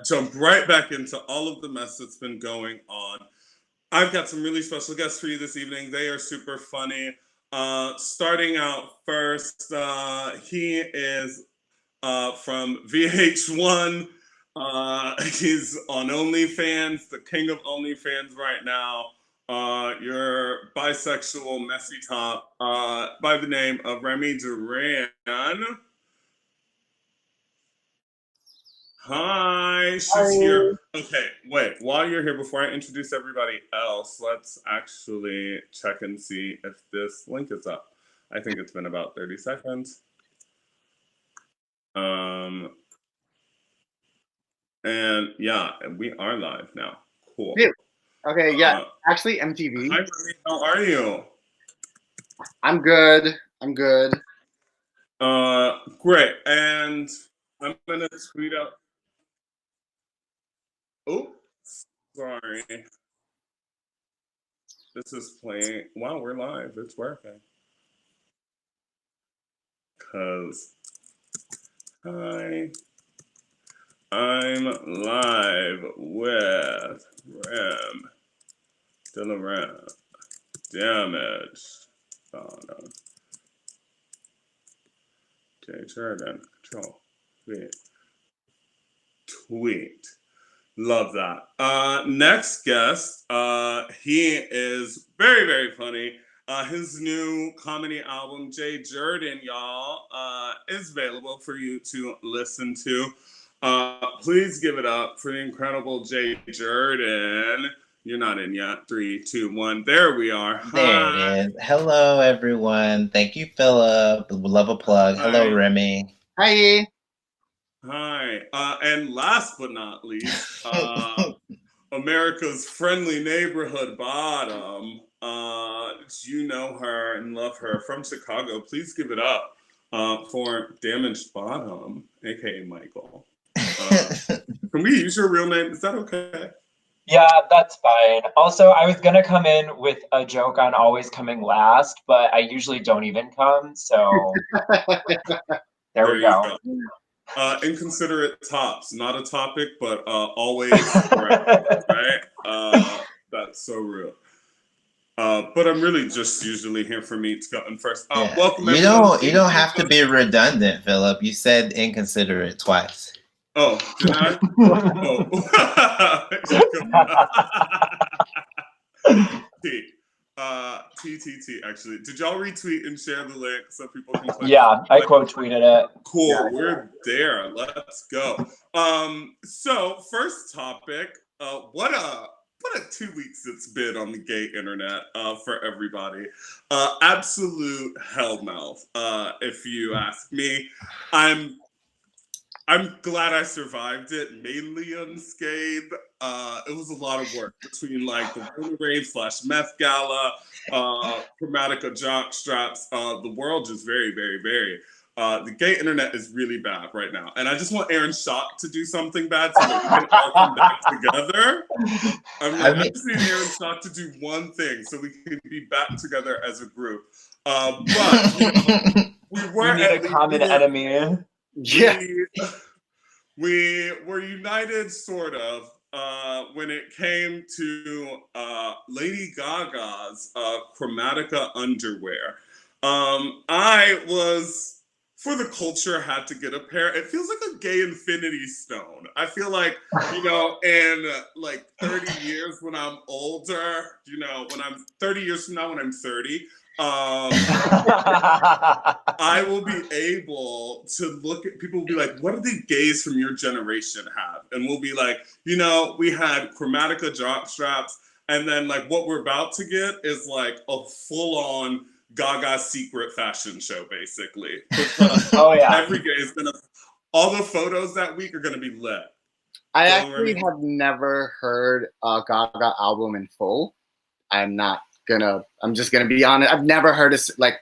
jump right back into all of the mess that's been going on. I've got some really special guests for you this evening. They are super funny. Starting out first, he is from VH1. He's on OnlyFans, the king of OnlyFans right now. Your bisexual messy top by the name of Remy Duran. Hi, she's here. Okay, wait, while you're here, before I introduce everybody else, let's actually check and see if this link is up. I think it's been about 30 seconds. And yeah, we are live now. Cool. Yeah. Okay, yeah. Actually, MTV. Hi, Remy, how are you? I'm good. I'm good. Great. And I'm gonna tweet out. Oh, sorry. This is playing. Wow, we're live. It's working. Cause hi, I'm live with Duran, DamagedBttm, Jurden, control, tweet. Love that. Next guest, he is very, very funny. His new comedy album, Jurden, y'all, is available for you to listen to. Please give it up for the incredible Jurden. You're not in yet. 3, 2, 1. There we are. Hi. There it is. Hello, everyone. Thank you, Phillip. Love a plug. Hi. Hello, Remy. Hi. Hi. And last but not least, America's friendly neighborhood bottom. You know her and love her from Chicago. Please give it up for DamagedBttm, aka Michael. Can we use your real name? Is that okay? Yeah, that's fine. Also, I was gonna come in with a joke on always coming last, but I usually don't even come, so there we go. Inconsiderate tops, not a topic, but always correct, right? That's so real. But I'm really just usually here for meets going first. Yeah. Welcome. You don't have to be redundant, Phillip. You said inconsiderate twice. Oh, did I? TTT, actually. Did y'all retweet and share the link so people can click? Yeah, I quote tweeted it. Cool, yeah. We're there. Let's go. So first topic, what a 2 weeks it's been on the gay internet for everybody. Absolute hellmouth, if you ask me. I'm glad I survived it, mainly unscathed. It was a lot of work between like the Rona Rave / meth gala, Chromatica jock straps. The world is very, very, very. The gay internet is really bad right now. And I just want Aaron Schock to do something bad so that we can all come back together. I just need Aaron Schock to do one thing so we can be back together as a group. But we were need a common enemy. Yeah. We were united, sort of, when it came to Lady Gaga's Chromatica Underwear. I was, for the culture, had to get a pair. It feels like a gay infinity stone. I feel like, in like 30 years when I'm older, when I'm 30 years from now when I'm 30, I will be able to look at people will be like, what do the gays from your generation have? And we'll be like, we had Chromatica jock straps, and then like what we're about to get is like a full-on Gaga secret fashion show, basically. Oh yeah. Every gay is gonna, all the photos that week are gonna be lit. I actually have never heard a Gaga album in full. I'm just gonna be honest. I've never heard of, like,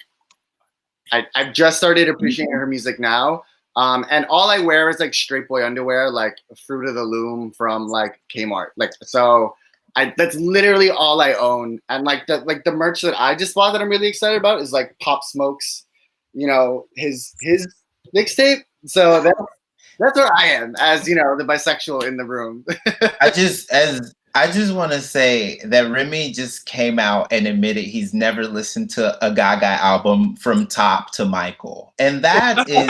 I've just started appreciating her music now. And all I wear is like straight boy underwear, like Fruit of the Loom from like Kmart. Like, so that's literally all I own. And like the merch that I just bought that I'm really excited about is like Pop Smoke's, his mixtape. So That's where I am, as you know, the bisexual in the room. I just want to say that Remy just came out and admitted he's never listened to a Gaga album from top to Michael, and that is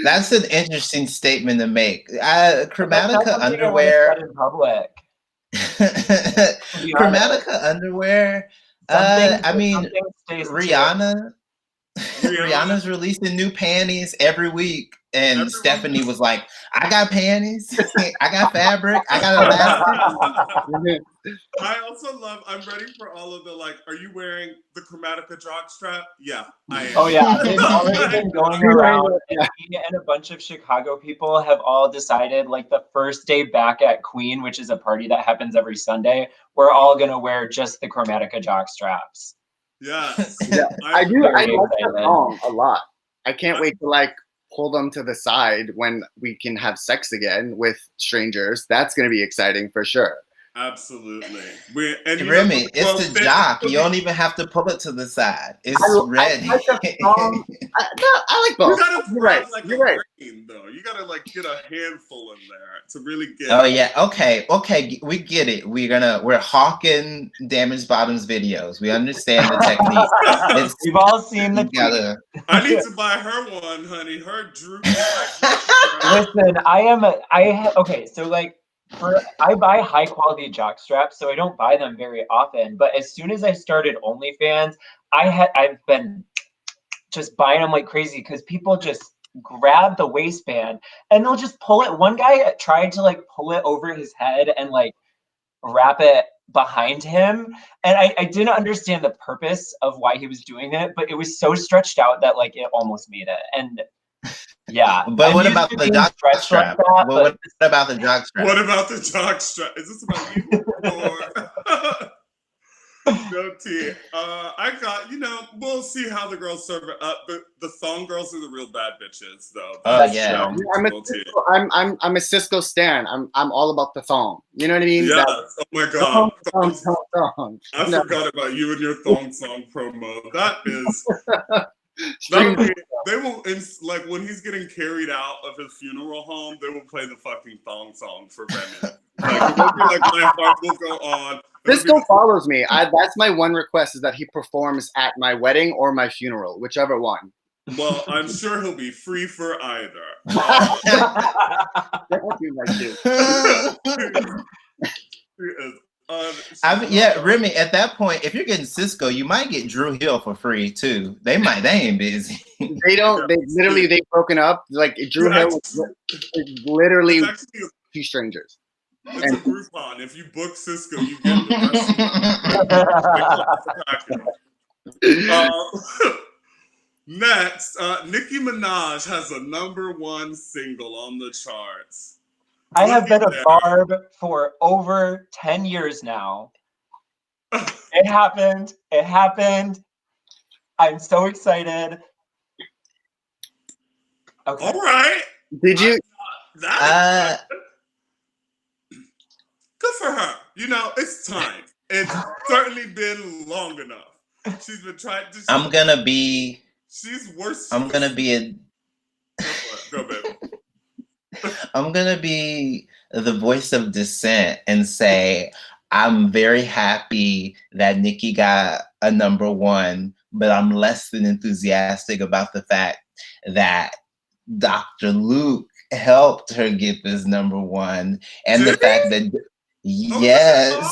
that's an interesting statement to make. Chromatica Underwear. In public. Chromatica Underwear. I mean, Rihanna's releasing new panties every week, and Stephanie was like, "I got panties, I got fabric, I got elastic." I also love. I'm ready for all of the like. Are you wearing the Chromatica jockstrap? Yeah, I am. Oh yeah, it's already been going around, and me and a bunch of Chicago people have all decided, like the first day back at Queen, which is a party that happens every Sunday, we're all gonna wear just the Chromatica jockstraps. Yes. Yeah, I do. I like that song a lot. I can't wait to like pull them to the side when we can have sex again with strangers. That's going to be exciting for sure. Absolutely. Remy, it's the jock. You don't even have to pull it to the side. It's ready. I like both. You're right. Like you're right. Brain, though. You gotta like get a handful in there to really get. Oh yeah. Okay. We get it. We're hawking DamagedBttm's videos. We understand the technique. We've all seen the. I need to buy her one, honey. Her droopy. Listen, okay. So like. I buy high quality jock straps, so I don't buy them very often. But as soon as I started OnlyFans, I've been just buying them like crazy because people just grab the waistband and they'll just pull it. One guy tried to like pull it over his head and like wrap it behind him, and I didn't understand the purpose of why he was doing it, but it was so stretched out that like it almost made it. And yeah, but what about the jock strap? What about the jock strap? What about the jock strap? Is this about you or no tea? I got we'll see how the girls serve it up. The thong girls are the real bad bitches, though. Yeah, I'm a Cisco stan. I'm all about the thong. You know what I mean? Yeah. Oh my god. Thong. I forgot about you and your thong song promo. That is. They will like when he's getting carried out of his funeral home. They will play the fucking thong song for Remy. Like my heart will go on. Cisco follows me. That's my one request is that he performs at my wedding or my funeral, whichever one. Well, I'm sure he'll be free for either. Remy, at that point, if you're getting Cisco, you might get Drew Hill for free too. They ain't busy. They've broken up. Like Drew Hill is literally two strangers. It's a Groupon. If you book Cisco, you get the rest. Next, Nicki Minaj has a #1 single on the charts. I have been a Barb for over 10 years now. It happened. I'm so excited. Okay. All right. Did you? Good for her. It's time. It's certainly been long enough. She's been trying to. I'm gonna be. She's worse. I'm gonna be a. Go, baby. I'm gonna be the voice of dissent and say I'm very happy that Nicki got a #1, but I'm less than enthusiastic about the fact that Dr. Luke helped her get this #1, and the fact that yes,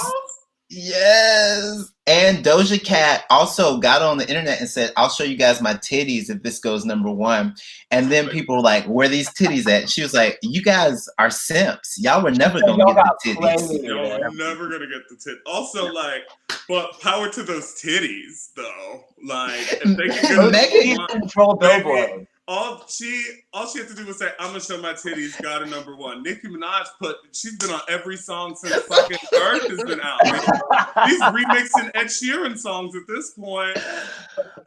and Doja Cat also got on the internet and said, "I'll show you guys my titties if this goes #1." And then people were like, "Where are these titties at?" She was like, "You guys are simps. Y'all were never gonna get the titties. Y'all were never gonna get the titties." Also, like, but power to those titties, though. Like, if they can get control Billboard. All she had to do was say, "I'm gonna show my titties." Got a #1. Nicki Minaj she's been on every song since fucking Earth has been out. She's remixing Ed Sheeran songs at this point.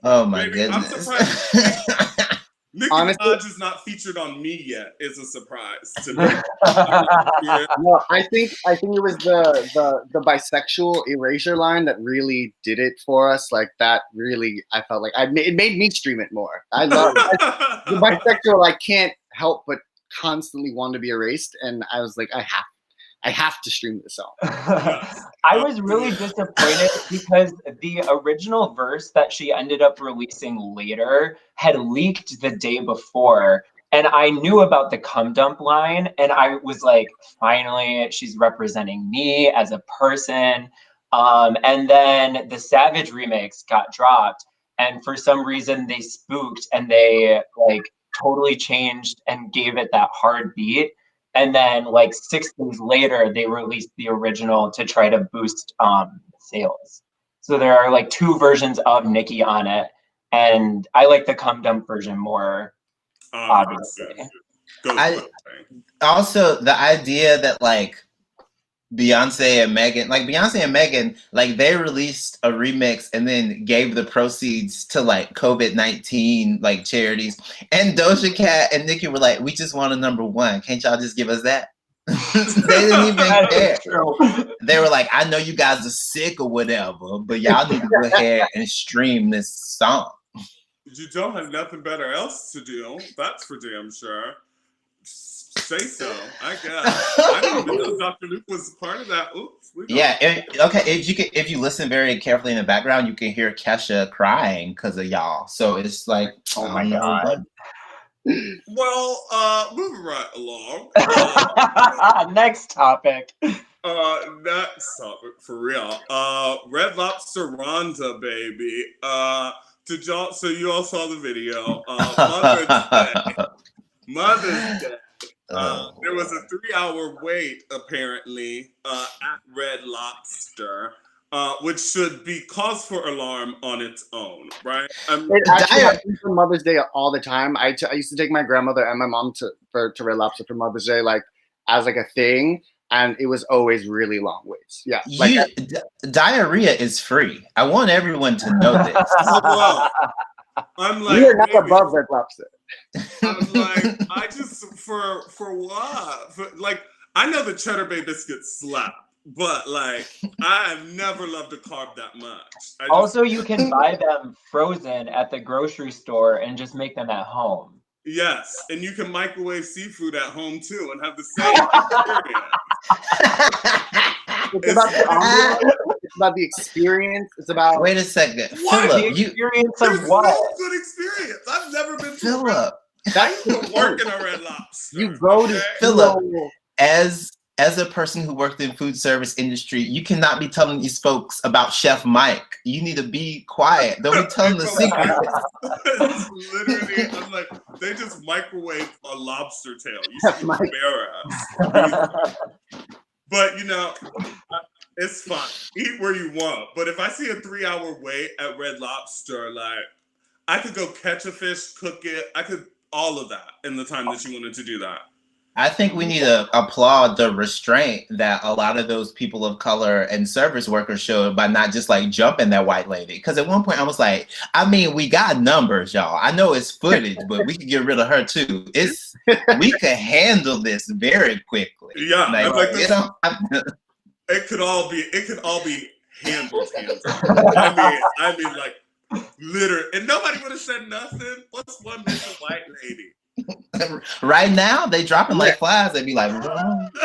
Oh my goodness! I'm surprised. Nicki Honestly, Minaj is not featured on Me Yet is a surprise to me. no, I think it was the bisexual erasure line that really did it for us. Like that really, I felt like it made me stream it more. I love the bisexual. I can't help but constantly want to be erased, and I was like, I have to stream this song. I was really disappointed because the original verse that she ended up releasing later had leaked the day before. And I knew about the cum dump line. And I was like, finally, she's representing me as a person. And then the Savage remix got dropped. And for some reason, they spooked and they like totally changed and gave it that hard beat. And then like 6 days later, they released the original to try to boost sales. So there are like 2 versions of Nicki on it. And I like the cum dump version more, obviously. Also, the idea that like Beyonce and Megan, like they released a remix and then gave the proceeds to like COVID-19 like charities. And Doja Cat and Nicki were like, we just want a #1. Can't y'all just give us that? They didn't even care. They were like, I know you guys are sick or whatever, but y'all need to go ahead and stream this song. You don't have nothing better else to do. That's for damn sure. Say so, I guess. I didn't even know Dr. Luke was part of that. Oops. Yeah. If you listen very carefully in the background, you can hear Kesha crying because of y'all. So it's like, oh my god. Well, moving right along. Next topic. Next topic for real. Red Lobster Rhonda, baby. So you all saw the video. Mother's Day. There was a 3-hour wait apparently at Red Lobster, which should be cause for alarm on its own, right? It actually happens for Mother's Day all the time. I used to take my grandmother and my mom to Red Lobster for Mother's Day, like as like a thing, and it was always really long waits. Yeah, like diarrhea is free. I want everyone to know this. I'm like, we are not above Red Lobster. I'm like, I just for what? Like, I know the Cheddar Bay biscuits slap, but like, I have never loved a carb that much. Also, you can buy them frozen at the grocery store and just make them at home. Yes, and you can microwave seafood at home too and have the same experience. It's about the experience. It's about. Wait a second, what? Phillip. The experience of There's what? no good experience. I've never been to Phillip. That's the work in a Red Lobster. You go to Phillip. As a person who worked in food service industry, you cannot be telling these folks about Chef Mike. You need to be quiet. Don't be telling the secret. It's literally, I'm like, they just microwave a lobster tail. You should be embarrassed. But you know, it's fine. Eat where you want. But if I see a 3-hour wait at Red Lobster, like I could go catch a fish, cook it. I could all of that in the time that you wanted to do that. I think we need to applaud the restraint that a lot of those people of color and service workers showed by not just like jumping that white lady. Because at one point I was like, I mean, we got numbers, y'all. I know it's footage, but we could get rid of her too. We could handle this very quickly. Yeah, like it could all be handled. I mean, like literally, and nobody would have said nothing. What's one missing white lady? Right now, they dropping like flies. They'd be like,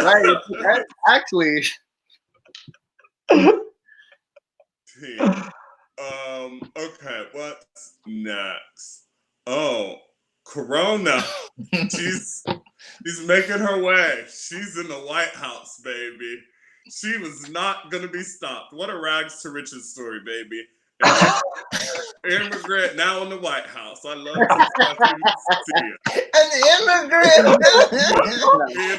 right. Actually. Okay, what's next? Oh, Corona. She's making her way. She's in the White House, baby. She was not gonna be stopped. What a rags to riches story, baby. Immigrant now in the White House. I love an immigrant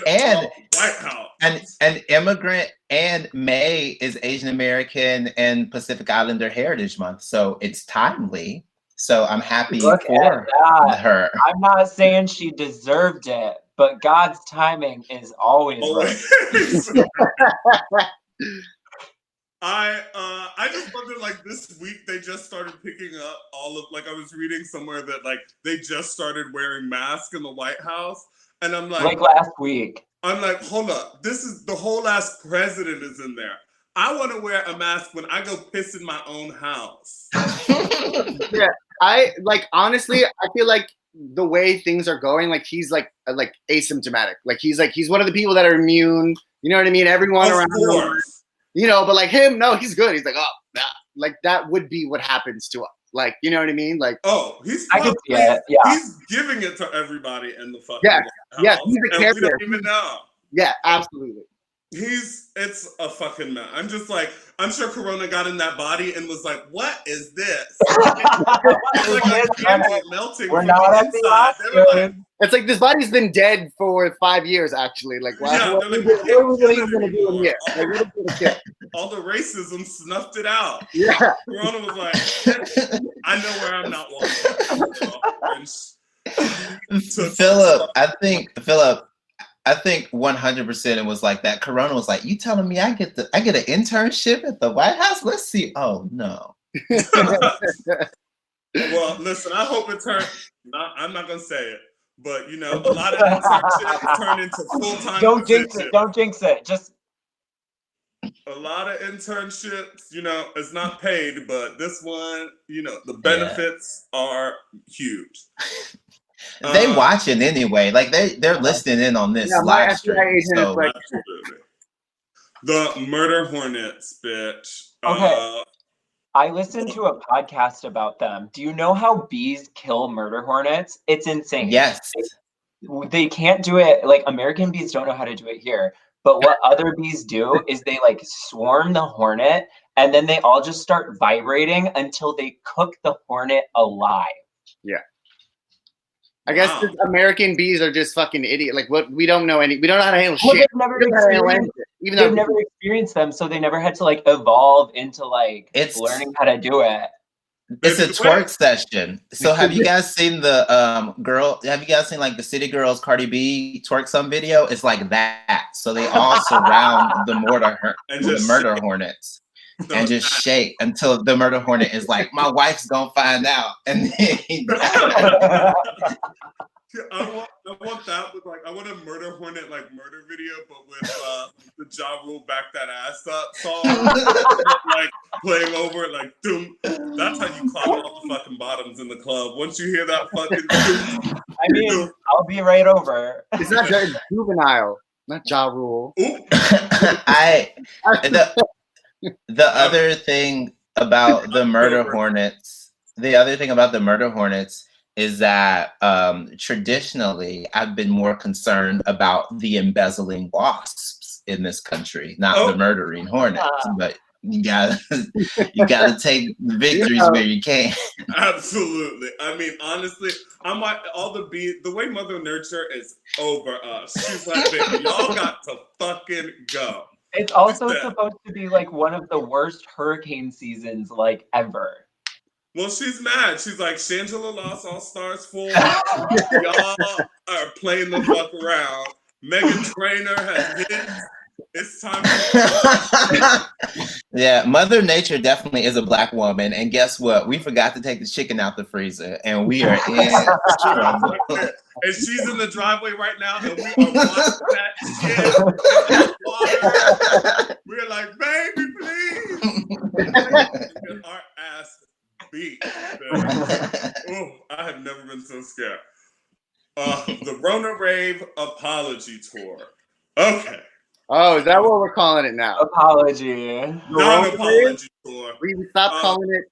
and White House. An immigrant, and May is Asian American and Pacific Islander Heritage Month, so it's timely. So I'm happy for her. I'm not saying she deserved it, but God's timing is always right. I just wonder, like, this week they just started picking up all of, like, I was reading somewhere that, like, they just started wearing masks in the White House, and I'm like last week. I'm like, hold up, this is the whole ass president is in there. I want to wear a mask when I go piss in my own house. Yeah, I like honestly, I feel like the way things are going, like he's like asymptomatic. Like he's one of the people that are immune. You know what I mean? Everyone around him, you know, but like him, no, he's good. He's like, oh, nah. Like that would be what happens to us. Like, you know what I mean? Like, oh, he's giving it to everybody in the fucking house. He's a carrier. We don't even know. Yeah, absolutely. It's a fucking mess. I'm just like, I'm sure Corona got in that body and was like, what is this? It's like a candle melting from the inside. It's like this body's been dead for 5 years, actually. Like, wow, what are we going to do in here? Like, all the racism snuffed it out. Yeah. Corona was like, I know where I'm not walking. Phillip, I think 100% it was like that. Corona was like, you telling me I get an internship at the White House? Let's see. Oh, no. Well, listen, I hope it turns, I'm not going to say it, but, you know, a lot of internships turn into full-time Don't jinx it. Just a lot of internships, you know, it's not paid, but this one, you know, the benefits are huge. They watching anyway. Like they're listening in on this live stream. So. Absolutely. The murder hornets, bitch. Okay. I listened to a podcast about them. Do you know how bees kill murder hornets? It's insane. Yes. They can't do it. Like American bees don't know how to do it here. But what other bees do is they like swarm the hornet and then they all just start vibrating until they cook the hornet alive. Yeah. I guess American bees are just fucking idiot. Like what we don't know how to handle shit. They've never experienced them, so they never had to like evolve into like learning how to do it. It's a twerk session. So have you guys seen the have you guys seen like the City Girls Cardi B twerk some video? It's like that. So they all surround the murder hornets. And just shake until the murder hornet is like, my wife's gonna find out, and then he I want that with like I want a murder hornet like murder video, but with the Ja Rule Back That Ass Up song, like playing over it like doom. That's how you clock all the fucking bottoms in the club. Once you hear that fucking doom, I mean, I'll be right over. It's not Juvenile, not Ja Rule. The other thing about the murder hornets, is that traditionally I've been more concerned about the embezzling wasps in this country, not the murdering hornets. But you gotta take the victories where you can. Absolutely. I mean, honestly, I'm like all the bees. The way Mother Nature is over us. She's like, baby, y'all got to fucking go. It's also supposed to be like one of the worst hurricane seasons like ever. Well, she's mad. She's like, Shangela lost All Stars 4. Y'all are playing the fuck around. Megan Trainor has hit. It's time. Yeah, Mother Nature definitely is a black woman. And guess what? We forgot to take the chicken out the freezer. And we are in trouble. And she's in the driveway right now. And we are watching that shit. We're like, baby, please. Get our ass beat. Oh, I have never been so scared. The Rona Rave apology tour. Okay. Oh, is that what we're calling it now? Apology. Non-apology tour. We stopped calling it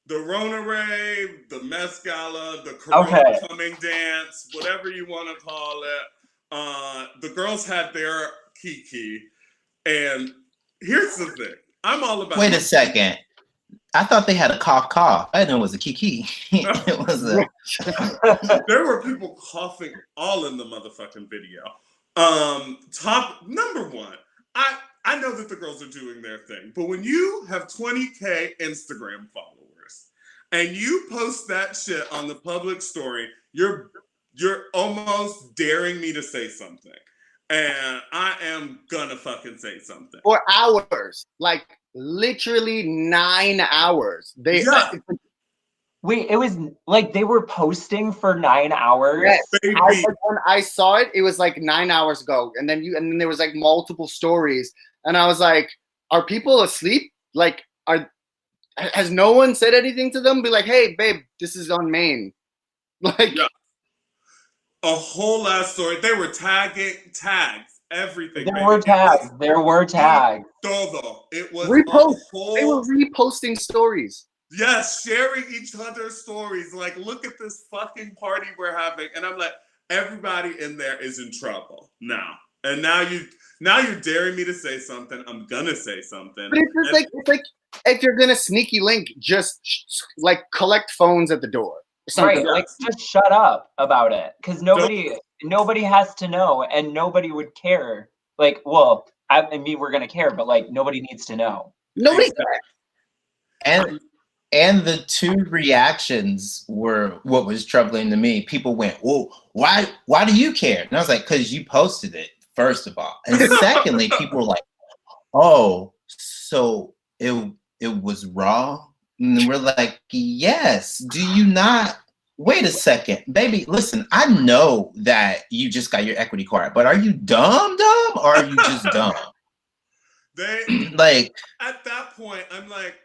the Rona Rave, the Mess Gala, the Corona Coming Dance, whatever you want to call it. The girls had their kiki. And here's the thing. I'm all about Wait a second. I thought they had a cough. I didn't know it was a kiki. It was a... There were people coughing all in the motherfucking video. Top number one. I know that the girls are doing their thing, but when you have 20K Instagram followers and you post that shit on the public story, you're almost daring me to say something. and I am gonna fucking say something. For hours, like literally 9 hours. Wait, it was like they were posting for 9 hours. Yes, Baby. when I saw it, it was like 9 hours ago, and then there was like multiple stories, and I was like, "Are people asleep? Like, has no one said anything to them? Be like, hey, babe, this is on Maine." Like, Yeah. A whole ass story. They were tags, everything. There were tags. There were tags. Todo. It was They were reposting stories. Yes, sharing each other's stories. Like, look at this fucking party we're having, and I'm like, everybody in there is in trouble now. And now you're daring me to say something. I'm gonna say something. But it's like if you're gonna sneaky link, just like collect phones at the door. Right, like just shut up about it, because nobody has to know, and nobody would care. Like, well, I mean, we're gonna care, but like nobody needs to know. Nobody cares. And the two reactions were what was troubling to me. People went, "Well, why do you care?" And I was like, "Because you posted it, first of all, and secondly, people were like, oh, so it was raw." And we're like, yes. Do you not? Wait a second, baby. Listen, I know that you just got your equity card, but are you dumb, or are you just dumb? Like at that point, I'm like,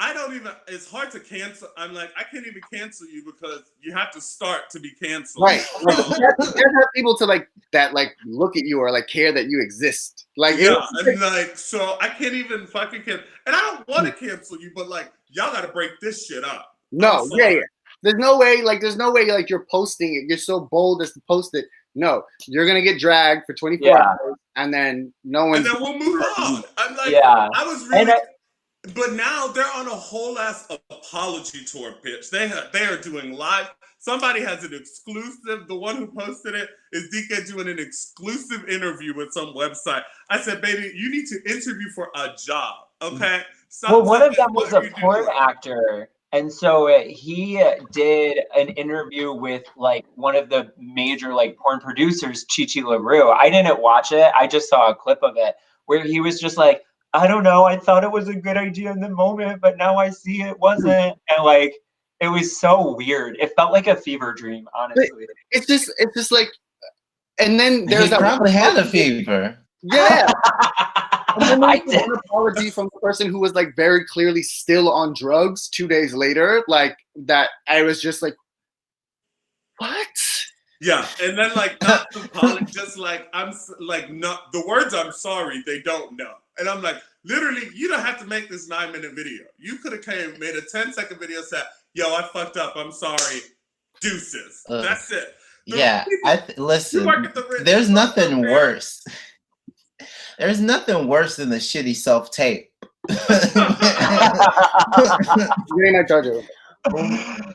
I don't even. It's hard to cancel. I'm like, I can't even cancel you because you have to start to be canceled. Right. Like, you have people to like that, like look at you or like care that you exist. Like, yeah, and like, so I can't even fucking cancel. And I don't want to cancel you, but like, y'all got to break this shit up. No, yeah. There's no way, like you're posting it. You're so bold as to post it. No, you're gonna get dragged for 24 hours, and then no one. And then we'll move on. I'm like, I was really. But now they're on a whole ass apology tour, bitch. They are doing live. Somebody has an exclusive. The one who posted it is DK doing an exclusive interview with some website. I said, baby, you need to interview for a job, okay? Well, one of them was a porn actor. And so he did an interview with like one of the major like porn producers, Chichi LaRue. I didn't watch it. I just saw a clip of it where he was just like, I don't know. I thought it was a good idea in the moment, but now I see it wasn't. And like, it was so weird. It felt like a fever dream, honestly. It's just like, and then there's that probably had a fever. Yeah. And then there's one apology from the person who was like very clearly still on drugs 2 days later. Like that, I was just like, what? Yeah, and then like not to apologize, just like I'm like not the words I'm sorry they don't know, and I'm like literally you don't have to make this 9-minute video. You could have made a 10-second video said, "Yo, I fucked up. I'm sorry. Deuces." That's it. Listen. There's nothing worse. There's nothing worse than the shitty self-tape.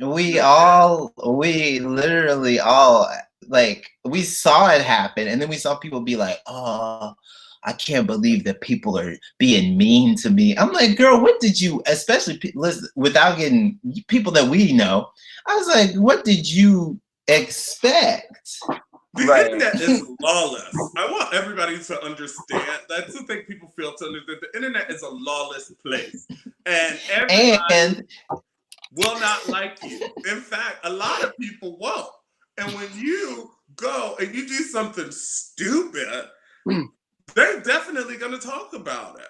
We literally all like we saw it happen, and then we saw people be like, "Oh, I can't believe that people are being mean to me." I'm like, girl, what did you, especially without getting people that we know, I was like, what did you expect? The internet is lawless. I want everybody to understand. That's the thing people feel to understand. The internet is a lawless place. And everybody will not like you. In fact, a lot of people won't. And when you go and you do something stupid, they're definitely going to talk about it.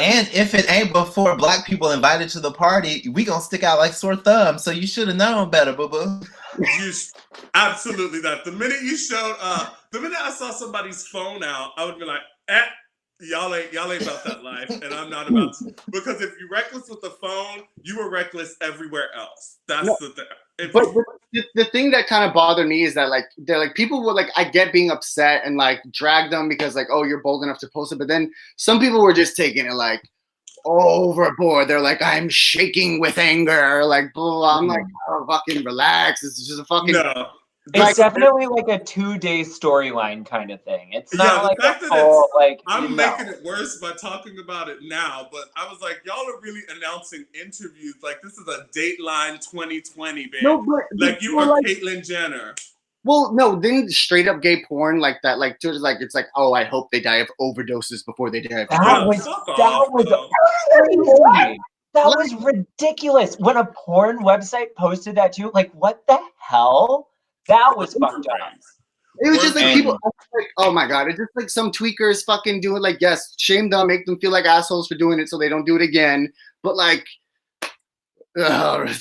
And if it ain't before Black people invited to the party, we gonna stick out like sore thumbs. So you should have known better, boo-boo. Absolutely that. The minute you showed the minute I saw somebody's phone out, I would be like, y'all ain't about that life, and I'm not about to. Because if you're reckless with the phone, you were reckless everywhere else. That's the thing. The thing that kind of bothered me is that like they're like people were like, I get being upset and like drag them because like, oh, you're bold enough to post it, but then some people were just taking it like overboard. They're like, I'm shaking with anger, like blah, blah. I'm like, oh, fucking relax. It's just a fucking It's definitely like a 2-day storyline kind of thing. It's not like a whole, like I'm making it worse by talking about it now, but I was like, y'all are really announcing interviews like this is a Dateline 2020, babe. No, but like you are like, Caitlyn Jenner. Well, no, didn't straight up gay porn like that, like just like it's like, oh, I hope they die of overdoses before they die of That was crazy. That was ridiculous. When a porn website posted that too, like what the hell? That was fucked up. It was just like people like, oh my god, it's just like some tweakers fucking doing like, yes, shame them, make them feel like assholes for doing it so they don't do it again. But like somebody's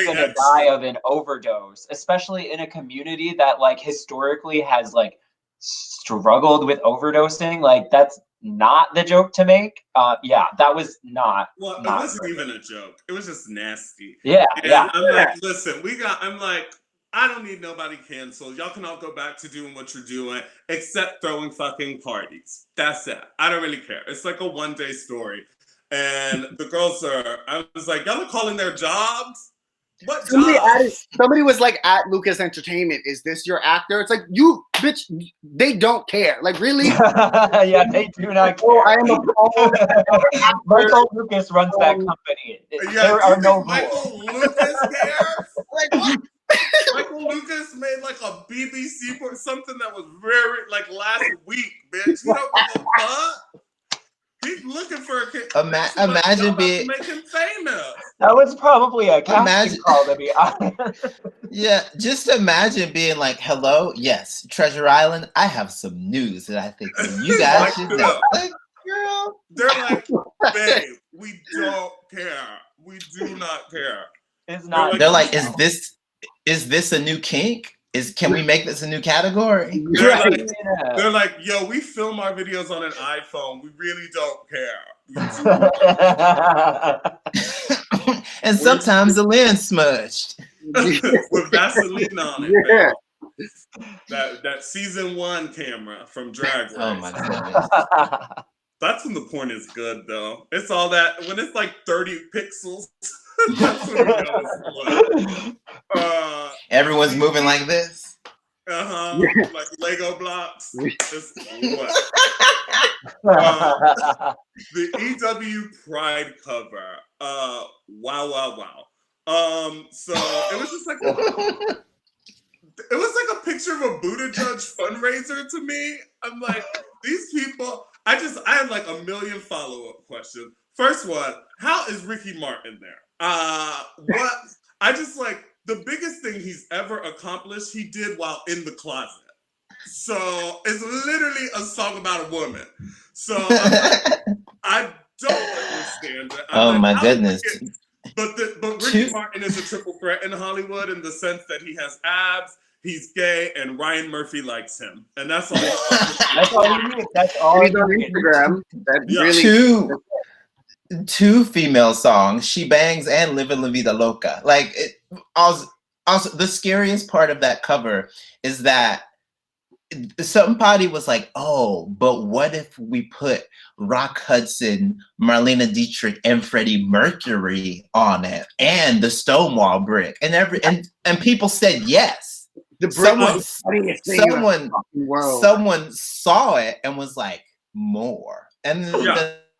gonna die of an overdose, especially in a community that like historically has like struggled with overdosing. Like that's not the joke to make. Yeah, that was not. Well, it wasn't even a joke. It was just nasty. Yeah, and yeah. I'm like, listen, I'm like, I don't need nobody canceled. Y'all can all go back to doing what you're doing, except throwing fucking parties. That's it. I don't really care. It's like a one-day story. And the girls I was like, y'all are calling their jobs? What jobs? Somebody was like, at Lucas Entertainment, is this your actor? It's like, you, bitch, they don't care. Like, really? Yeah, they do not care. I am a Michael Lucas runs that company. Yeah, there are no Michael Lucas cares? Like, Michael Lucas made like a BBC or something that was very, like, last week, bitch. You don't give a fuck. He's looking for a kid. Imagine being make him famous. That was probably a casting call, to be honest. Yeah, just imagine being like, "Hello, yes, Treasure Island. I have some news that I think you guys should know." Like, girl, they're like, "Babe, we don't care. We do not care." It's not. They're like, "Is this a new kink? Can we make this a new category?" They're like, yo, we film our videos on an iPhone. We really don't care. And sometimes the lens smudged. With Vaseline on it. Yeah. That season 1 camera from Drag Race. Oh my goodness. That's when the porn is good though. It's all that when it's like 30 pixels. That's when you know it's good. Everyone's moving like this. Like Lego blocks. The EW Pride cover. Wow. So it was just like it was like a picture of a Buddha Judge fundraiser to me. I'm like, these people. I had like a million follow-up questions. First one, how is Ricky Martin there? What? I just like. The biggest thing he's ever accomplished, he did while in the closet. So it's literally a song about a woman. So I don't understand it. Oh my goodness. But Ricky Martin is a triple threat in Hollywood in the sense that he has abs, he's gay, and Ryan Murphy likes him. And that's all. That's all you need. That's all. He's on Instagram. Really two female songs, She Bangs and Livin' La Vida Loca. Like, also, the scariest part of that cover is that somebody was like, oh, but what if we put Rock Hudson, Marlena Dietrich, and Freddie Mercury on it, and the Stonewall brick, and people said yes. Someone saw it and was like, more. And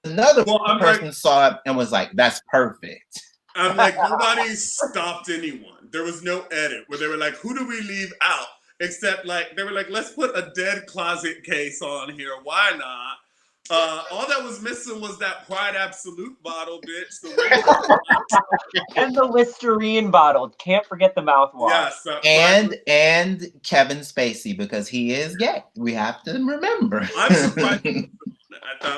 another person saw it and was like, that's perfect. I'm like, nobody stopped anyone. There was no edit where they were like, who do we leave out? Except like, they were like, let's put a dead closet case on here. Why not? All that was missing was that Pride Absolute bottle, bitch. And the Listerine bottle. Can't forget the mouthwash. Yes. And Kevin Spacey, because he is gay. We have to remember. I'm surprised.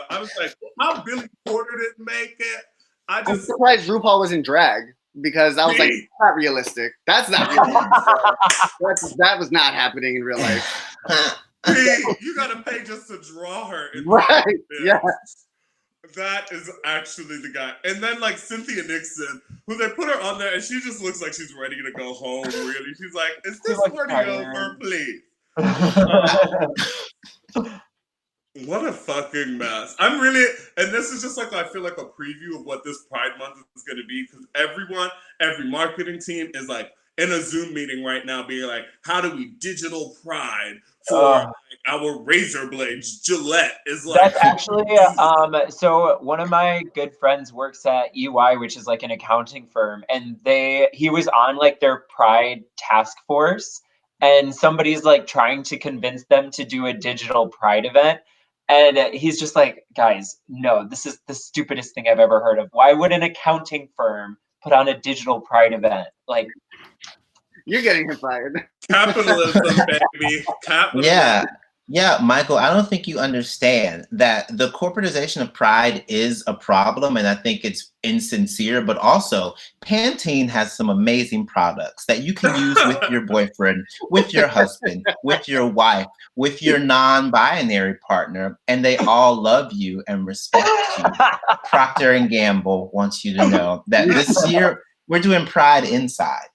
I was like, how Billy Porter didn't make it? I'm surprised RuPaul was in drag because I was like, that's not realistic. That's not realistic. That was not happening in real life. You gotta pay just to draw her. Right. Yeah. That is actually the guy. And then like Cynthia Nixon, who they put her on there and she just looks like she's ready to go home, really. She's like, is this party over, please? What a fucking mess. I'm really, and this is just like, I feel like a preview of what this Pride Month is going to be, because every marketing team is like in a Zoom meeting right now being like, how do we digital Pride for like our razor blades. Gillette is like. That's actually so one of my good friends works at EY, which is like an accounting firm, and he was on like their Pride task force, and somebody's like trying to convince them to do a digital Pride event. And he's just like, guys, no, this is the stupidest thing I've ever heard of. Why would an accounting firm put on a digital Pride event? Like, you're getting him fired. Capitalism, baby. Capitalism. Yeah, Michael, I don't think you understand that the corporatization of Pride is a problem, and I think it's insincere, but also Pantene has some amazing products that you can use with your boyfriend, with your husband, with your wife, with your non-binary partner, and they all love you and respect you. Procter & Gamble wants you to know that this year we're doing Pride inside.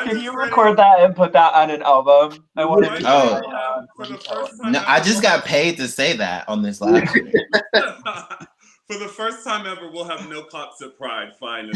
Can you record that and put that on an album? I want to. No, I just got paid to say that on this live stream. For the first time ever, we'll have no cops at Pride. Finally,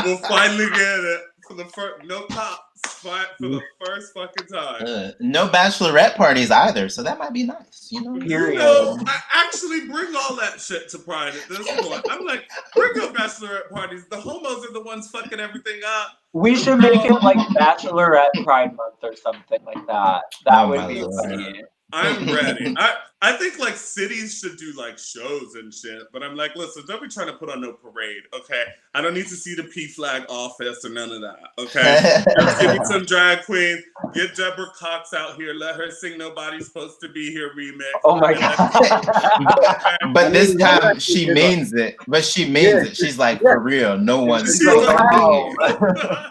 we'll finally get it. For the first, no cops for the first fucking time. No bachelorette parties either, so that might be nice. You know, I actually bring all that shit to Pride at this point. I'm like, bring your bachelorette parties. The homos are the ones fucking everything up. We should make it like Bachelorette Pride Month or something like that. That would be funny. I'm ready. I think like cities should do like shows and shit, but I'm like, listen, don't be trying to put on no parade, okay? I don't need to see the P flag office or none of that, okay? Just give me some drag queens, get Deborah Cox out here, let her sing "Nobody's Supposed to Be Here" remix. Oh my god! But this time she means it. But she means it. She's like, for real, no one's supposed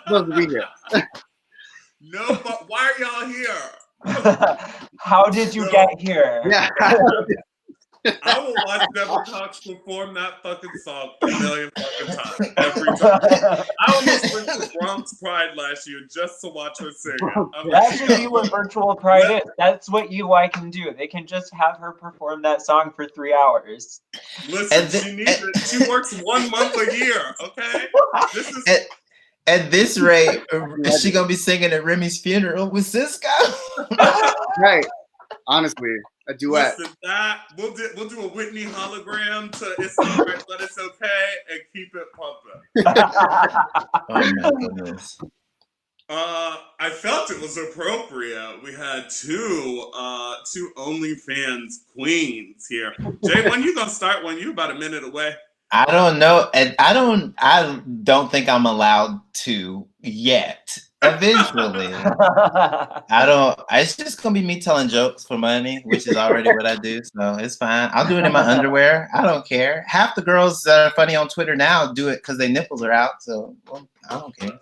to be here. No, but why are y'all here? How did you get here? Yeah. I will watch Deborah Cox perform that fucking song a million fucking times every time. I almost went to Bronx Pride last year just to watch her sing it. That should be what virtual Pride is. That's what UI can do. They can just have her perform that song for 3 hours. Listen, she needs it. She works 1 month a year. Okay, this is. At this rate, is she gonna be singing at Remy's funeral with Cisco? Right. Honestly, a duet. Listen, we'll do a Whitney hologram to "It's Alright, But It's Okay" and keep it pumping. Oh my goodness. I felt it was appropriate. We had two OnlyFans queens here. Jay, when you gonna start? When you about a minute away? I don't know, and I don't think I'm allowed to yet. Eventually, It's just gonna be me telling jokes for money, which is already what I do, so it's fine. I'll do it in my underwear. I don't care. Half the girls that are funny on Twitter now do it because their nipples are out, so I don't care.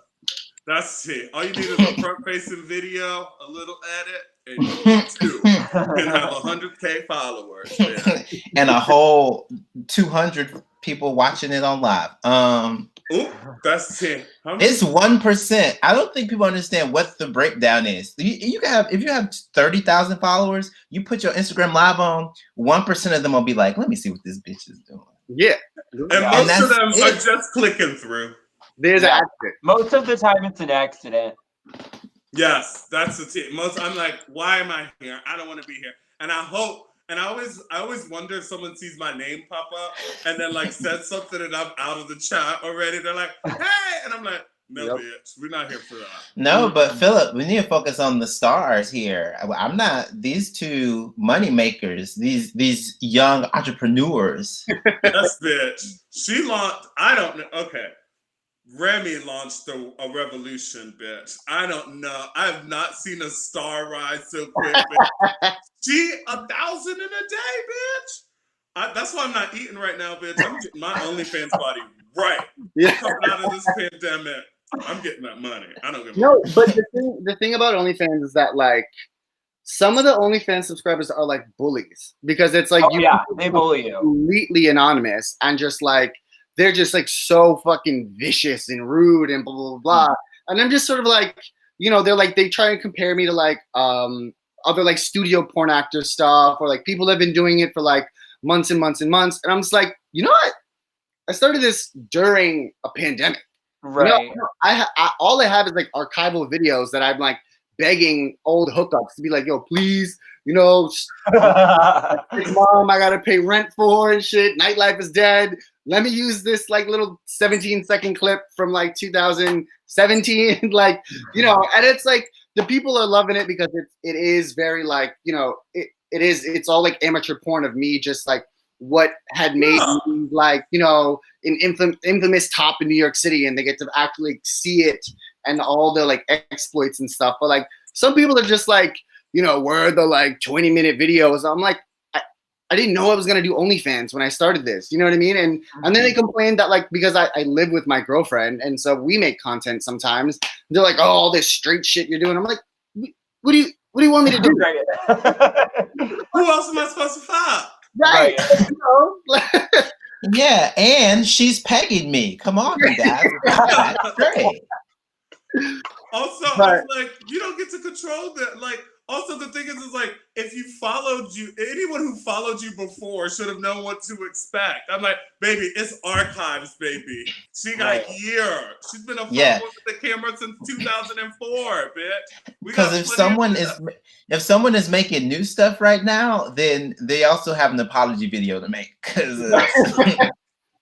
That's it. All you need is a front-facing video, a little edit, and you can have 100K followers. Man. And a whole 200 people watching it on live. Ooh, that's it. It's 1%. I don't think people understand what the breakdown is. You can have, if you have 30,000 followers, you put your Instagram live on, 1% of them will be like, let me see what this bitch is doing. Yeah. And most of them are just clicking through. There's an accident. Most of the time it's an accident. Yes, that's the tip. I'm like, why am I here? I don't want to be here. And I hope, and I always wonder if someone sees my name pop up and then like says something and I'm out of the chat already. They're like, hey, and I'm like, no, bitch, we're not here for that. No, but Phillip, we need to focus on the stars here. I'm not, these two money makers, these young entrepreneurs. Yes, bitch. She launched, I don't know, okay. Remy launched a revolution, bitch. I don't know. I have not seen a star rise so quick, bitch. She 1,000 in a day, bitch. That's why I'm not eating right now, bitch. I'm getting my OnlyFans body right. Yeah. Coming out of this pandemic, I'm getting that money. I don't give a No, but the thing about OnlyFans is that like some of the OnlyFans subscribers are like bullies because it's like they bully you completely anonymous and just like they're just like so fucking vicious and rude and blah blah blah. And I'm just sort of like, you know, they're like they try and compare me to like other like studio porn actor stuff or like people that have been doing it for like months and months and months. And I'm just like, you know what? I started this during a pandemic. Right. All I have is like archival videos that I'm like begging old hookups to be like, yo, please, mom, I gotta pay rent for and shit. Nightlife is dead. Let me use this like little 17-second clip from like 2017, like, and it's like the people are loving it because it is very like, it's all like amateur porn of me just like what had made me like, an infamous top in New York City, and they get to actually see it and all the like exploits and stuff. But like some people are just like, where are the like 20-minute videos? I'm like, I didn't know I was gonna do OnlyFans when I started this. You know what I mean? And then they complained that like because I live with my girlfriend and so we make content sometimes. They're like, oh, all this straight shit you're doing. I'm like, what do you want me to do? Who else am I supposed to fuck? Right. Yeah, and she's pegging me. Come on, you guys. That's great. Also, it's like you don't get to control that. Like, also the thing is like if you followed anyone who followed you before should have known what to expect. I'm like, baby, it's archives, baby. She got years. She's been a follower with the camera since 2004, bitch. Because if someone is making new stuff right now, then they also have an apology video to make.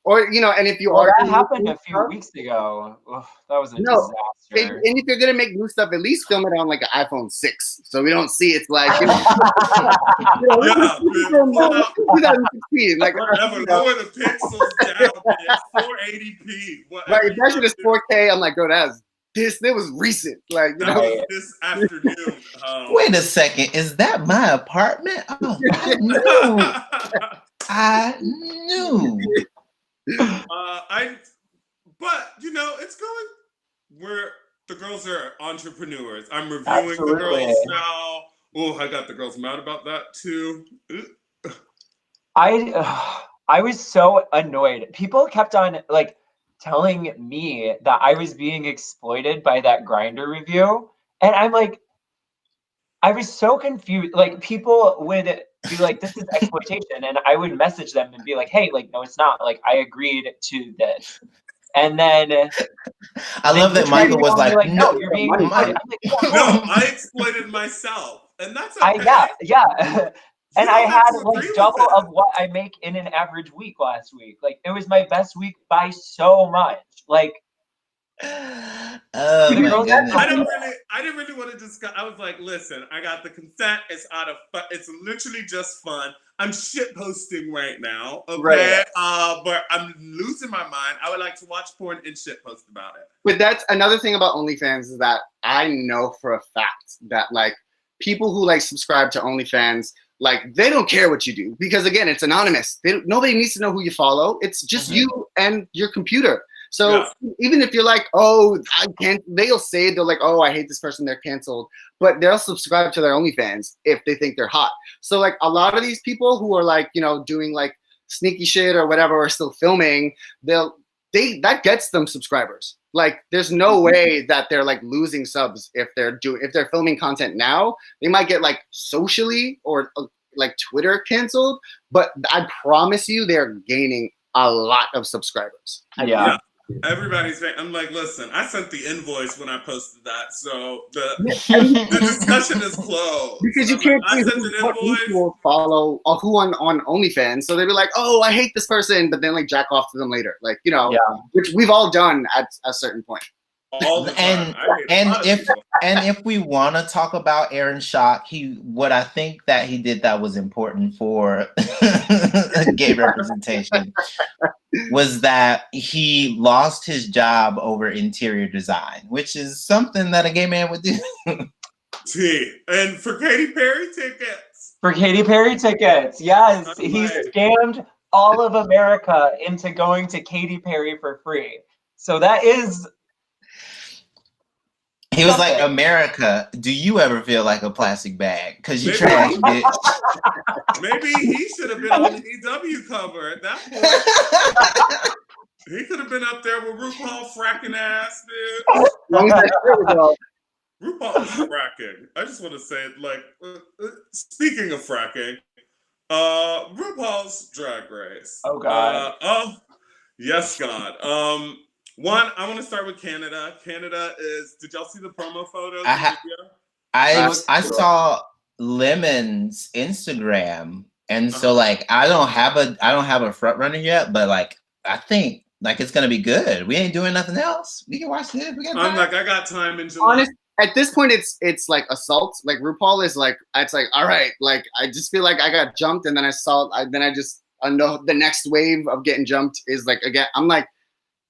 Or and if you that happened a few weeks ago. Ugh, that was a disaster. And if you're gonna make new stuff, at least film it on like an iPhone 6, so we don't see it's like 2016. Like whatever, lower the pixels down, bitch. 480p. Right, if that shit is 4K, I'm like, bro, that was recent. Like that was this afternoon. Wait a second, is that my apartment? Oh, I knew. But it's going where the girls are entrepreneurs. I'm reviewing the girls now. Oh, I got the girls mad about that too. I was so annoyed. People kept on like telling me that I was being exploited by that Grindr review, and I'm like, I was so confused. Like people would be like, this is exploitation, and I would message them and be like, hey, like, no, it's not. Like, I agreed to this. And then I love that Michael was like, no, you're being exploited. No, I exploited myself, and that's okay. Yeah. And I had like double of what I make in an average week last week. Like, it was my best week by so much. Like, oh my goodness. I didn't really want to discuss. I was like, listen, I got the consent. It's it's literally just fun. I'm shit posting right now, okay? Right. But I'm losing my mind. I would like to watch porn and shit post about it. But that's another thing about OnlyFans is that I know for a fact that like people who like subscribe to OnlyFans, like they don't care what you do because again, it's anonymous. Nobody needs to know who you follow. It's just you and your computer. So even if you're like, oh, I can't, they'll say they're like, oh, I hate this person, they're canceled, but they'll subscribe to their OnlyFans if they think they're hot. So like a lot of these people who are like, doing like sneaky shit or whatever, or still filming, that gets them subscribers. Like there's no way that they're like losing subs if they're filming content now. They might get like socially or like Twitter canceled, but I promise you they're gaining a lot of subscribers. Yeah. Everybody's I'm like, listen, I sent the invoice when I posted that, so the discussion is closed. Because you can't see who will follow or who on OnlyFans, so they'd be like, oh, I hate this person, but then like jack off to them later, like which we've all done at a certain point. All the time. And if we want to talk about Aaron Schock, what I think that he did that was important for gay representation was that he lost his job over interior design, which is something that a gay man would do. And for Katy Perry tickets. Yes. He scammed all of America into going to Katy Perry for free. So that is... He was like, America, do you ever feel like a plastic bag? Because you trash, bitch. Maybe he should have been on the EW cover at that point. He could have been up there with RuPaul fracking ass, dude. RuPaul is fracking. I just want to say, like, speaking of fracking, RuPaul's Drag Race. Oh, God. Yes, God. One, I want to start with Canada. Canada is. Did y'all see the promo photos? I saw Lemon's Instagram, and so like I don't have a front runner yet, but like I think like it's gonna be good. We ain't doing nothing else. We can watch this. We got time. I'm like, I got time in July. Honest, at this point, it's like assault. Like RuPaul is like, it's like, all right, like I just feel like I got jumped, and then I know the next wave of getting jumped is like again. I'm like,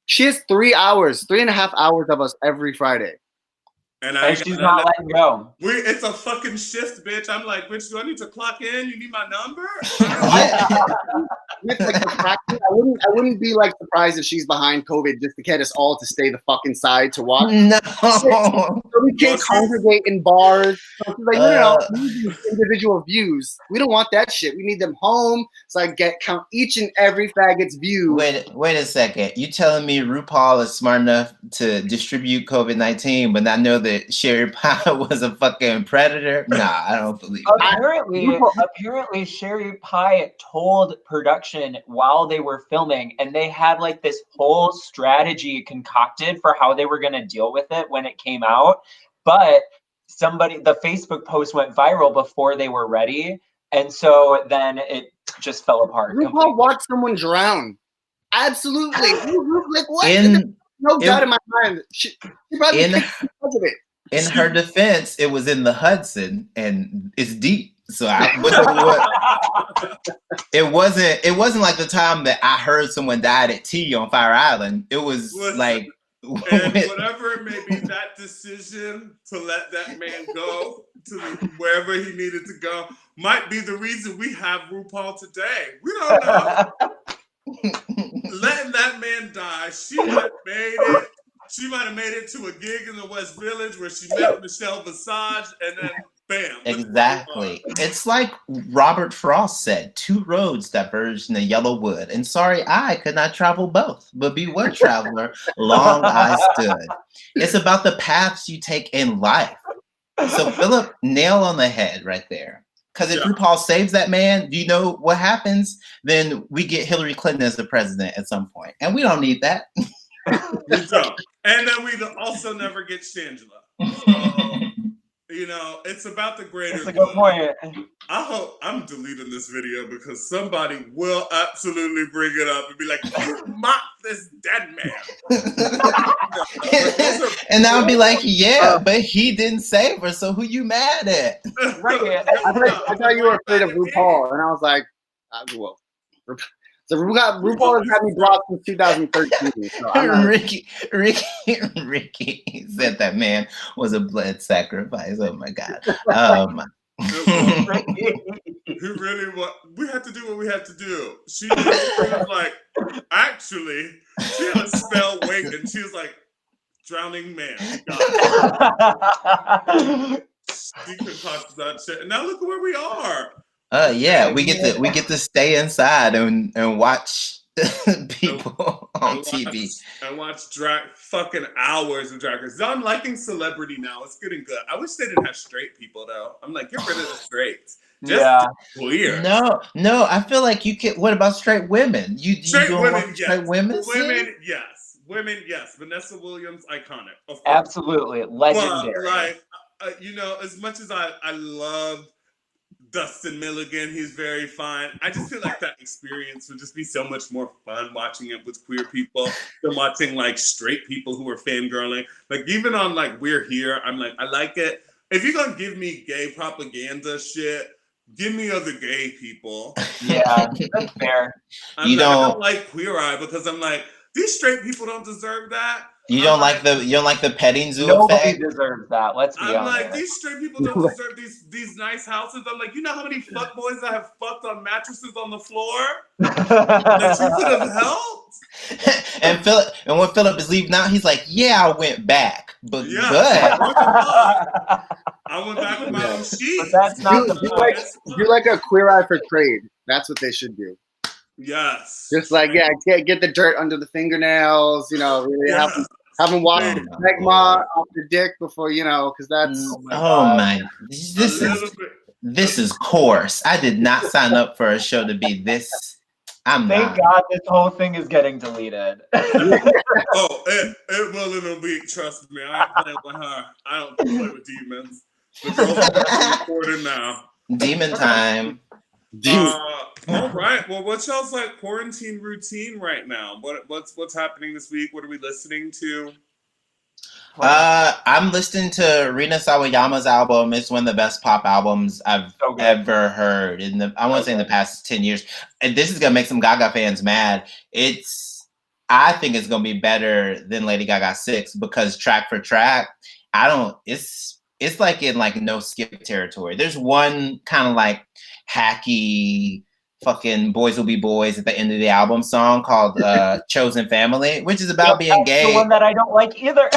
she has 3.5 hours of us every Friday. And she's not letting go. It's a fucking shift, bitch. I'm like, bitch, do I need to clock in? You need my number? I wouldn't be like surprised if she's behind COVID just to get us all to stay the fucking side to watch. No. So we can't congregate in bars. So she's like, no, we need these individual views. We don't want that shit. We need them home so I count each and every faggot's view. Wait a second. You telling me RuPaul is smart enough to distribute COVID-19, but not know that Sherry Pie was a fucking predator? Nah, I don't believe it. Apparently Sherry Pie told production while they were filming, and they had like this whole strategy concocted for how they were going to deal with it when it came out. But the Facebook post went viral before they were ready, and so then it just fell apart. RuPaul watched someone drown. Absolutely. Like what? No doubt in my mind. She probably because of it. In her defense, it was in the Hudson, and it's deep. So it wasn't like the time that I heard someone died at Tea on Fire Island. It was like, and whatever it may be, that decision to let that man go to wherever he needed to go might be the reason we have RuPaul today. We don't know. Letting that man die, she might have made it. She might have made it to a gig in the West Village where she met Michelle Visage, and then bam. Exactly. It's like Robert Frost said, 2 roads diverged in the yellow wood, and sorry I could not travel both, but be one traveler, long I stood. It's about the paths you take in life. So Phillip, nail on the head right there. Because if RuPaul saves that man, do you know what happens? Then we get Hillary Clinton as the president at some point, and we don't need that. We don't. And then we also never get Shangela. So, you know, it's about the greater good. That's a good point. I hope I'm deleting this video because somebody will absolutely bring it up and be like, you mocked this dead man. And I'll be like, yeah, but he didn't save her, so who you mad at? Right. I thought you were afraid of RuPaul, and I was like, well, so RuPaul has had me blocked since 2013. So Ricky said that man was a blood sacrifice. Oh my God. He really we had to do what we had to do. She was like, actually, she had a spell waiting. She was like, drowning man. She concocted that shit. And now look at where we are. Yeah, we get to stay inside and watch people on TV. And watch fucking hours of Drag Race. I'm liking celebrity now. It's getting good. I wish they didn't have straight people though. I'm like, get rid of the straights. Just clear. No. I feel like you can. What about straight women? Straight women, yes. Straight women, yes. Women, yes. Vanessa Williams, iconic. Of course. Absolutely, legendary. But, like, you know, as much as I love Dustin Milligan, he's very fine. I just feel like that experience would just be so much more fun watching it with queer people than watching like straight people who are fangirling. Like even on like We're Here, I'm like, I like it. If you're gonna give me gay propaganda shit, give me other gay people. Yeah, that's fair. I don't like Queer Eye because I'm like, these straight people don't deserve that. You don't like the petting zoo Nobody effect? Deserves that. Let's be honest. I'm like, these straight people don't deserve these nice houses. I'm like, you know how many fuckboys I have fucked on mattresses on the floor that you could have helped? And when Phillip is leaving out, he's like, yeah, I went back. But I went back with my own sheet. But that's not do like a Queer Eye for trade. That's what they should do. Yes. Just like, get the dirt under the fingernails, you know, really have them wash the magma off the dick before, you know, because that's... This is coarse. I did not sign up for a show to be this I'm Thank not. God this whole thing is getting deleted. Oh, it will in a week. Trust me. I ain't playing with her. I don't play with demons. The girls are recording now. Demon time. All right. Well, what's y'all's like quarantine routine right now? What's happening this week? What are we listening to? I'm listening to Rina Sawayama's album. It's one of the best pop albums I've ever heard I want to say in the past 10 years. And this is gonna make some Gaga fans mad. I think it's gonna be better than Lady Gaga 6 because track for track, it's like in like no skip territory. There's one kind of like hacky fucking Boys Will Be Boys at the end of the album song called Chosen Family, which is about being gay. The one that I don't like either.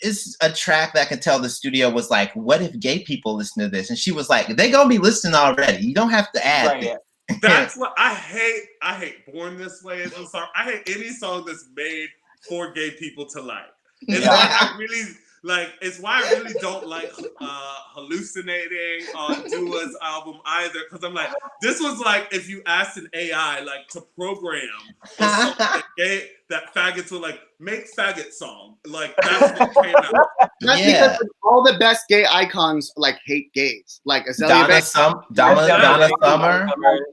It's a track that could tell the studio was like, what if gay people listen to this? And she was like, they gonna be listening already. You don't have to add it. That's what I hate. I hate Born This Way as a song. I hate any song that's made for gay people to like. It's it's why I really don't like Hallucinating on Dua's album either. Because I'm like, this was like if you asked an AI like to program a song that faggots would like make faggot song. Like that's what came out. That's because all the best gay icons like hate gays. Like Donna Summer.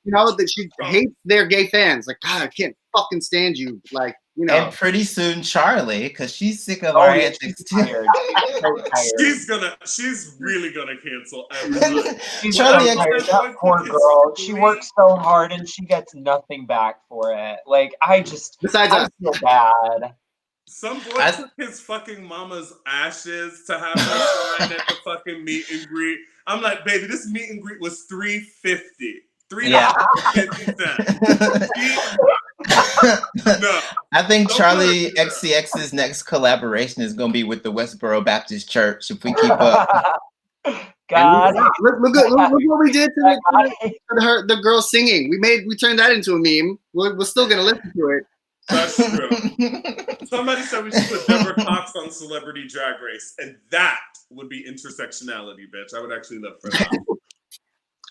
You know that she hates their gay fans. Like, God, I can't fucking stand you. Like, you know. And pretty soon Charlie, because she's sick of our antics too. She's really gonna cancel everything. Charlie, that poor girl. She works so hard and she gets nothing back for it. Like I feel bad. Some boy took his fucking mama's ashes to have her sign at the fucking meet and greet. I'm like, baby, this meet and greet was $3.50. $3.50. No. I think Charlie XCX's next collaboration is going to be with the Westboro Baptist Church if we keep up. God, look what we did to the girl singing. We turned that into a meme. We're still gonna listen to it. That's true. Somebody said we should put Deborah Cox on Celebrity Drag Race, and that would be intersectionality, bitch. I would actually live for that.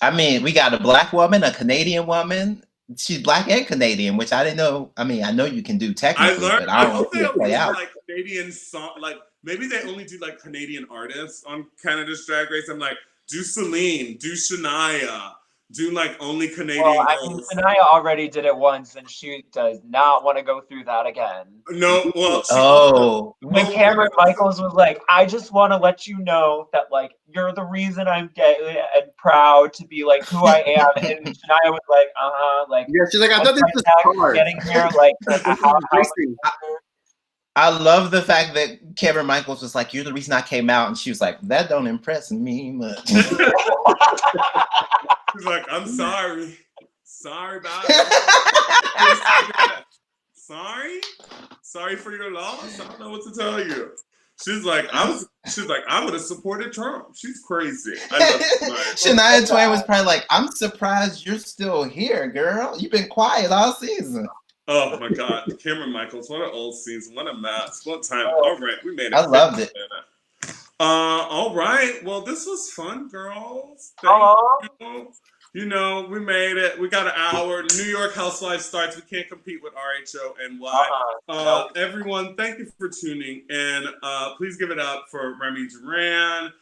I mean, we got a black woman, a Canadian woman. She's black and Canadian, which I didn't know. I mean, I know you can do technically, but I don't know if play out. Like Canadian song, like maybe they only do like Canadian artists on Canada's Drag Race. I'm like, do Celine, do Shania, do like only Canadian girls. I mean, Shania already did it once, and she does not want to go through that again. No, well, when Cameron Michaels was like, I just want to let you know that like you're the reason I'm gay and proud to be like who I am, and Shania was like, like yeah, she's like, I thought this was hard. Getting here, like. I love the fact that Cameron Michaels was like, you're the reason I came out. And she was like, that don't impress me much. She's like, I'm sorry. Sorry about it. Sorry for your loss. I don't know what to tell you. She's like, I would have supported Trump. She's crazy. I love Shania Twain was probably like, I'm surprised you're still here, girl. You've been quiet all season. Oh my God, Cameron Michaels! What an old season! What a mess! What time! All right, we made it. I loved it. All right. Well, this was fun, girls. Thank you. You know, we made it. We got an hour. New York Housewives starts. We can't compete with RHONY. Everyone, thank you for tuning in. Please give it up for Remy Duran,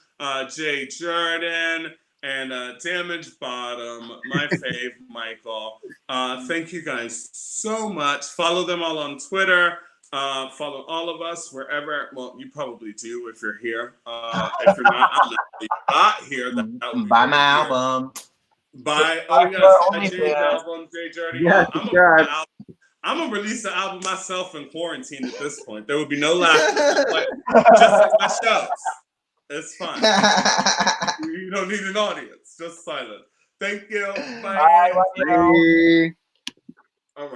Jay Jurden, and DamagedBttm, my fave, Michael. Thank you guys so much. Follow them all on Twitter. Follow all of us wherever. Well, you probably do if you're here. If you're not here, that would be buy my album. Buy Jay's album, Jay Jurden. Yes, I'm gonna release the album myself in quarantine at this point. There would be no laughter, just like my shows. It's fine. You don't need an audience. Just silent. Thank you. Bye. Bye. All right.